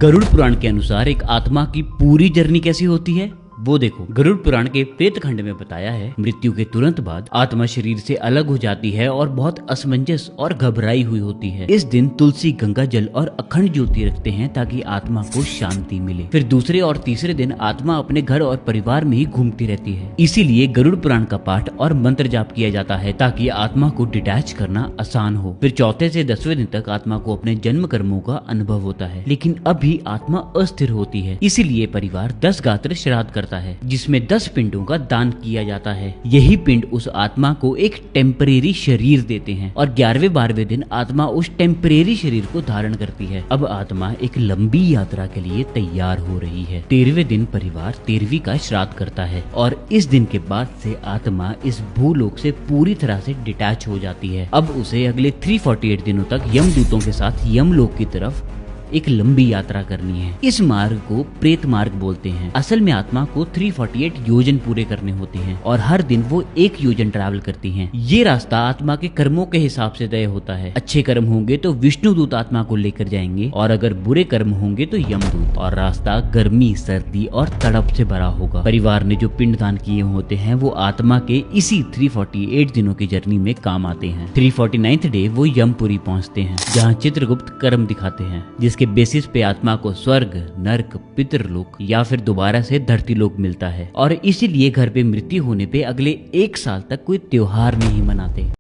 गरुड़ पुराण के अनुसार एक आत्मा की पूरी जर्नी कैसी होती है वो देखो। गरुड़ पुराण के प्रेत खंड में बताया है, मृत्यु के तुरंत बाद आत्मा शरीर से अलग हो जाती है और बहुत असमंजस और घबराई हुई होती है। इस दिन तुलसी, गंगा जल और अखंड ज्योति रखते हैं ताकि आत्मा को शांति मिले। फिर दूसरे और तीसरे दिन आत्मा अपने घर और परिवार में ही घूमती रहती है। इसीलिए गरुड़ पुराण का पाठ और मंत्र जाप किया जाता है ताकि आत्मा को डिटैच करना आसान हो। फिर चौथे से 10वें दिन तक आत्मा को अपने जन्म कर्मों का अनुभव होता है, लेकिन अभी आत्मा अस्थिर होती है। इसीलिए परिवार 10 गात्र श्राद्ध करता है, जिसमें 10 पिंडों का दान किया जाता है। यही पिंड उस आत्मा को एक टेम्परेरी शरीर देते हैं और 11वें 12वें दिन आत्मा उस टेम्परेरी शरीर को धारण करती है। अब आत्मा एक लंबी यात्रा के लिए तैयार हो रही है। 13वें दिन परिवार 13वीं का श्राद्ध करता है और इस दिन के बाद से आत्मा इस भूलोक से पूरी तरह से डिटैच हो जाती है। अब उसे अगले 348 दिनों तक यमदूतों के साथ यमलोक की तरफ एक लंबी यात्रा करनी है। इस मार्ग को प्रेत मार्ग बोलते हैं। असल में आत्मा को 348 योजन पूरे करने होते हैं और हर दिन वो 1 योजन ट्रैवल करती हैं। ये रास्ता आत्मा के कर्मों के हिसाब से तय होता है। अच्छे कर्म होंगे तो विष्णु दूत आत्मा को लेकर जाएंगे और अगर बुरे कर्म होंगे तो यमदूत। और रास्ता गर्मी, सर्दी और तड़प से भरा होगा। परिवार ने जो पिंडदान किए होते हैं वो आत्मा के इसी 348 दिनों की जर्नी में काम आते हैं। 349th डे वो यमपुरी पहुंचते हैं, जहाँ चित्रगुप्त कर्म दिखाते हैं, जिसके बेसिस पे आत्मा को स्वर्ग, नर्क, पितृलोक या फिर दोबारा से धरती लोक मिलता है। और इसीलिए घर पे मृत्यु होने पे अगले 1 साल तक कोई त्योहार नहीं मनाते।